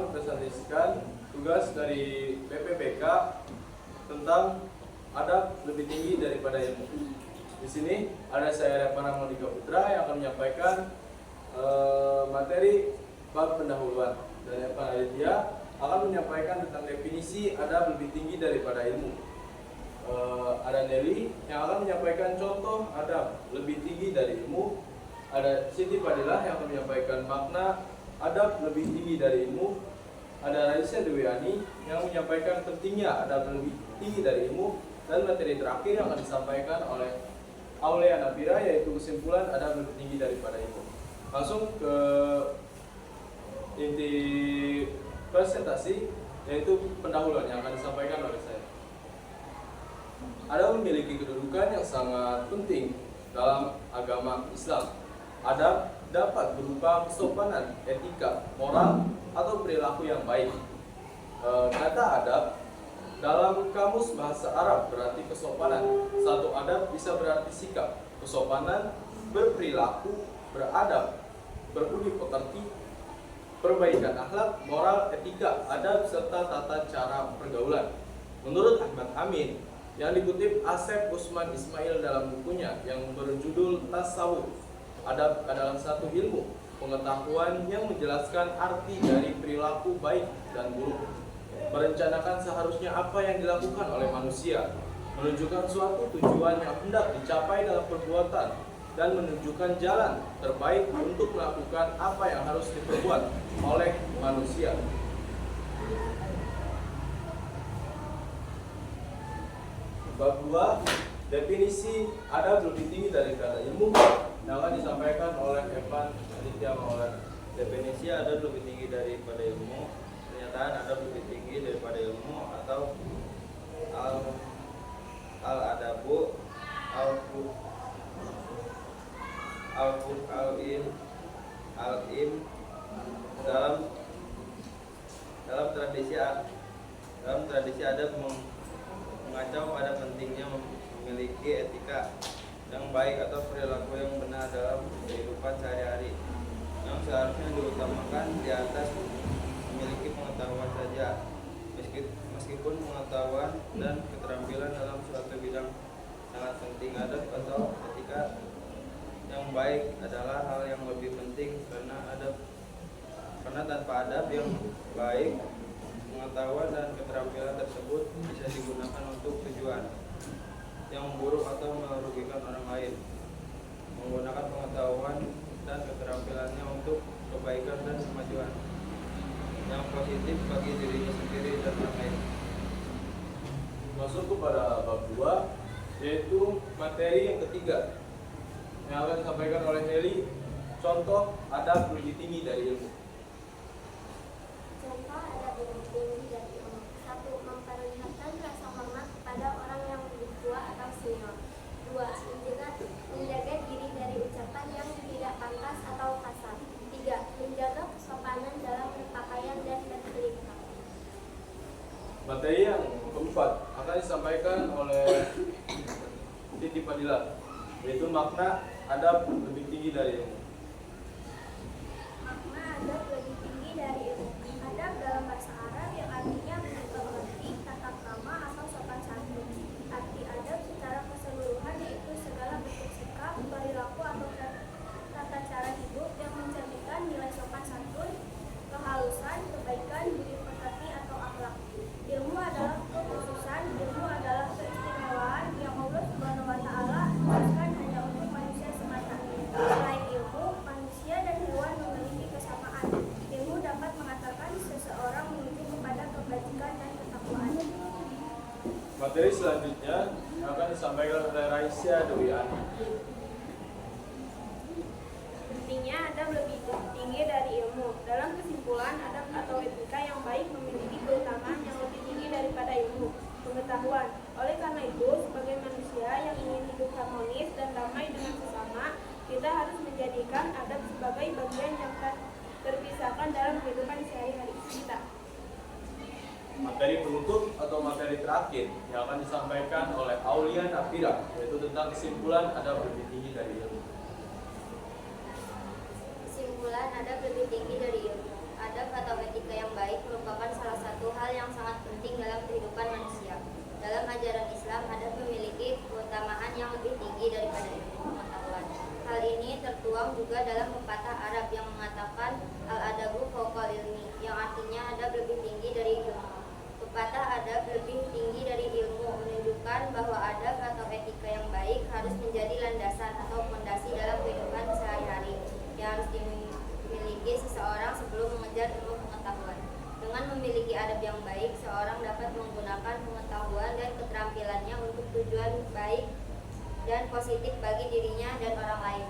mempresentasikan tugas dari BPPK tentang adab lebih tinggi daripada ilmu. Di sini ada saya Repana Monika Putra yang akan menyampaikan materi bab pendahuluan, dan Pak Aditya akan menyampaikan tentang definisi adab lebih tinggi daripada ilmu. Ada Nelly yang akan menyampaikan contoh adab lebih tinggi dari ilmu. Ada Siti Fadilah yang akan menyampaikan makna adab lebih tinggi dari ilmu. Ada Raisa Dewiani yang menyampaikan pentingnya adab lebih tinggi dari ilmu. Dan materi terakhir yang akan disampaikan oleh Aulia Nabira, yaitu kesimpulan adab lebih tinggi daripada ilmu. Langsung ke inti presentasi, yaitu pendahuluan yang akan disampaikan oleh saya. Adab memiliki kedudukan yang sangat penting dalam agama Islam. Adab dapat berupa kesopanan, etika, moral, atau perilaku yang baik. Kata adab dalam kamus bahasa Arab berarti kesopanan. Satu adab bisa berarti sikap, kesopanan, berperilaku, beradab, berbudi pekerti, perbaikan akhlak, moral, etika, adab, serta tata cara pergaulan. Menurut Ahmad Amin yang dikutip Asep Usman Ismail dalam bukunya yang berjudul Tasawuf, adab adalah satu ilmu pengetahuan yang menjelaskan arti dari perilaku baik dan buruk, merencanakan seharusnya apa yang dilakukan oleh manusia, menunjukkan suatu tujuan yang hendak dicapai dalam perbuatan, dan menunjukkan jalan terbaik untuk melakukan apa yang harus diperbuat oleh manusia. Bab 2, definisi adab lebih tinggi dari kata ilmu, yang akan disampaikan oleh Evan Aditya Maulana. Definisi adab lebih tinggi daripada ilmu. Pernyataan adab lebih tinggi daripada ilmu atau al-adabu al-im dalam tradisi adab mengacau pada pentingnya memiliki etika yang baik atau perilaku yang benar dalam kehidupan sehari-hari, yang seharusnya diutamakan di atas memiliki pengetahuan saja. Meskipun pengetahuan dan keterampilan dalam suatu bidang sangat penting, adab atau etika yang baik adalah hal yang lebih penting, karena tanpa adab yang baik, pengetahuan dan keterampilan tersebut bisa digunakan untuk tujuan yang buruk atau merugikan orang lain. Menggunakan pengetahuan dan keterampilannya untuk kebaikan dan kemajuan yang positif bagi dirinya sendiri dan orang lain. Masuk kepada bab 2, yaitu materi yang ketiga yang akan disampaikan oleh Nelly, contoh adab lebih tinggi dari ilmu. Contoh adab lebih tinggi dari ilmu. 1. Memperlihatkan rasa hormat kepada orang yang lebih tua atau senior. 2. Menjaga diri dari ucapan yang tidak pantas atau kasar. 3. Menjaga kesopanan dalam berpakaian dan berperilaku. Materi yang keempat akan disampaikan oleh Siti Fadilah, yaitu makna adab lebih tinggi dari ilmu. Makna adab lebih tinggi dari ilmu. Adab dalam bahasa Arab yang artinya mengerti, tata krama atau sopan santun. Arti adab secara keseluruhan yaitu segala bentuk sikap, perilaku atau tata cara hidup yang mencerminkan nilai sopan santun, kehalusan, kebaikan, budi pekerti atau akhlak. Ilmu adalah kekhususan, ilmu adalah keistimewaan yang Allah Subhanahu wa Ta'ala tugaskan hanya untuk manusia semata. Selain ilmu, manusia dan hewan memiliki kesamaan. Ilmu dapat mengantarkan seseorang menuju kepada kebajikan dan ketakwaan. Materi selanjutnya akan disampaikan oleh Raisa Dewiani. Pentingnya adab lebih tinggi dari ilmu. Dalam kesimpulan, adab atau etika yang baik memiliki keutamaan yang lebih tinggi daripada ilmu pengetahuan. Oleh karena itu, sebagai manusia yang ingin hidup harmonis dan damai dengan sesama, kita harus menjadikan adab sebagai bagian yang terpisahkan dalam kehidupan sehari-hari kita. Materi penutup atau materi terakhir yang akan disampaikan oleh Aulia Nabira, yaitu tentang kesimpulan adab lebih tinggi dari ilmu. Kesimpulan adab lebih tinggi dari ilmu. Adab atau etika yang baik yang sangat penting dalam kehidupan manusia. Dalam ajaran Islam, adab memiliki keutamaan yang lebih tinggi daripada ilmu pengetahuan. Hal ini tertuang juga dalam pepatah Arab yang mengatakan al-adabu fawqal ilmi, yang artinya adab lebih tinggi dari ilmu. Pepatah adab lebih tinggi dari ilmu menunjukkan bahwa adab atau etika yang baik harus menjadi landasan atau fondasi dalam kehidupan sehari-hari yang harus dimiliki seseorang sebelum mengejar ilmu pengetahuan. Dengan memiliki adab yang baik, seorang dapat menggunakan pengetahuan dan keterampilannya untuk tujuan baik dan positif bagi dirinya dan orang lain.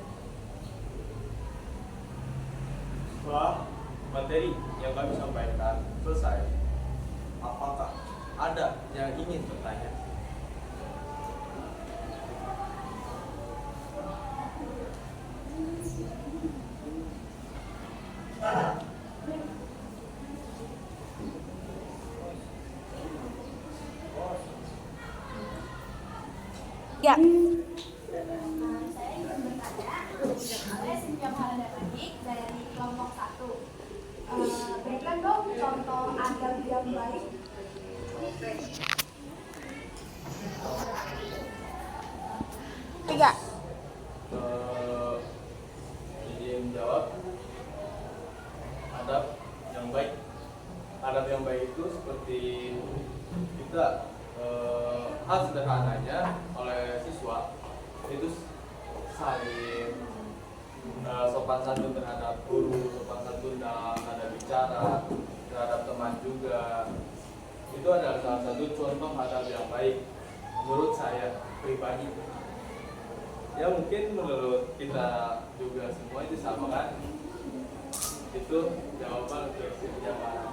Setelah materi yang kami sampaikan selesai, apakah ada yang ingin bertanya? Ya. Saya ingin bertanya, oleh Sintiong Haradapanik dari kelompok 1. Berikan dong contoh adab yang baik. Tiga. Izin jawab. Adab yang baik. Adab yang baik itu seperti kita hal sederhananya oleh siswa itu saling sopan santun terhadap guru, sopan santun dalam nada bicara terhadap teman juga. Itu adalah salah satu contoh adab yang baik menurut saya pribadi. Ya mungkin menurut kita juga semua itu sama kan? Itu jawaban untuk yang mana?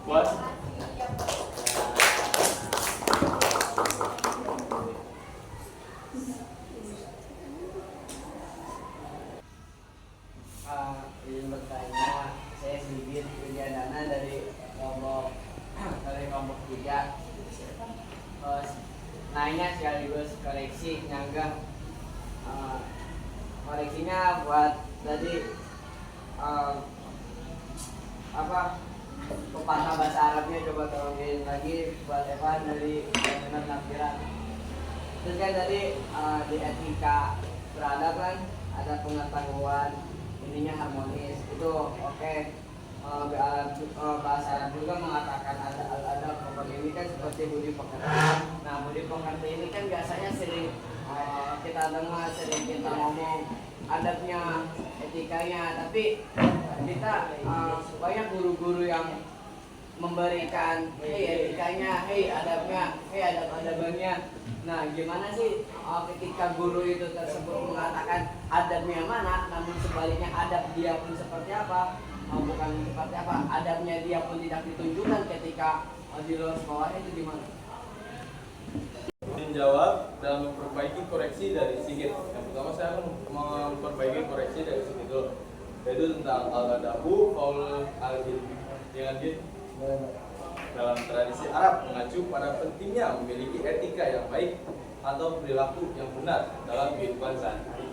Buat izin bertanya, saya Sigit Widyadana dari kelompok 3. Nanya sekaligus koreksi nyangga. Koreksinya buat tadi pepatah bahasa Arabnya coba tolongin lagi buat Evan dari Benar Nafiran. Terus kan tadi di etika beradab kan ada pengetahuan, ininya harmonis, itu oke. Bahasa Arab juga mengatakan ada al-adab. Ini kan seperti budi pekerti. Nah, budi pekerti ini kan biasanya sering kita dengar, sering kita ngomong adabnya, etikanya, tapi kita banyak guru-guru yang memberikan etikanya, adabnya, adab-adabannya. Nah, gimana sih ketika guru itu tersebut mengatakan adabnya mana, namun sebaliknya adab dia pun seperti apa? Bukan seperti apa, adabnya dia pun tidak ditunjukkan ketika di luar sekolah, itu gimana? Menjawab dalam memperbaiki koreksi dari Sigit. Yang pertama saya akan memperbaiki koreksi dari Sigit dulu, yaitu tentang al-adabu qaul al-ilmi. Dengan dalam tradisi Arab mengacu pada pentingnya memiliki etika yang baik atau perilaku yang benar dalam kehidupan sehari-hari.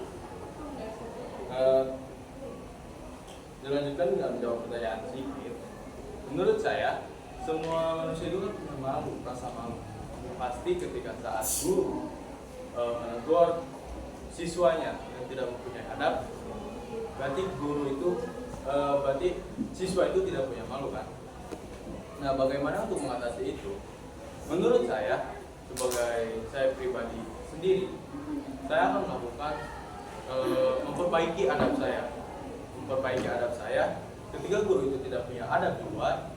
Dilanjutkan dengan menjawab pertanyaan Sigit. Menurut saya, semua manusia itu kan punya malu, rasa malu. Pasti ketika saat guru menegur siswanya yang tidak mempunyai adab, berarti guru itu berarti siswa itu tidak punya malu kan? Nah, bagaimana untuk mengatasi itu? Menurut saya, sebagai saya pribadi sendiri, saya akan melakukan memperbaiki adab saya. Ketika guru itu tidak punya adab di luar,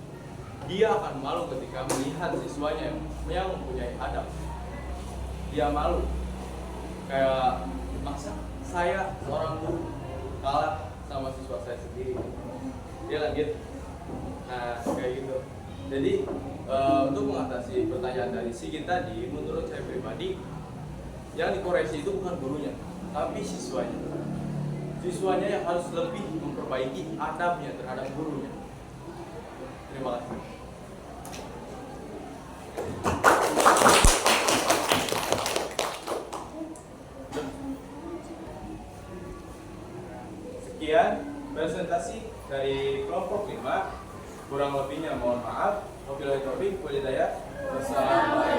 dia akan malu ketika melihat siswanya yang mempunyai adab. Dia malu. Kayak masa saya seorang guru kalah sama siswa saya sendiri. Dia lanjut. Nah, kayak gitu. Jadi untuk mengatasi pertanyaan dari Sigit tadi, menurut saya pribadi, yang dikoreksi itu bukan gurunya, tapi siswanya. Siswanya yang harus lebih memperbaiki adabnya terhadap gurunya. Terima kasih. Sekian presentasi dari kelompok 5. Kurang lebihnya mohon maaf. Wabillahi taufiq wal hidayah. Wassalamualaikum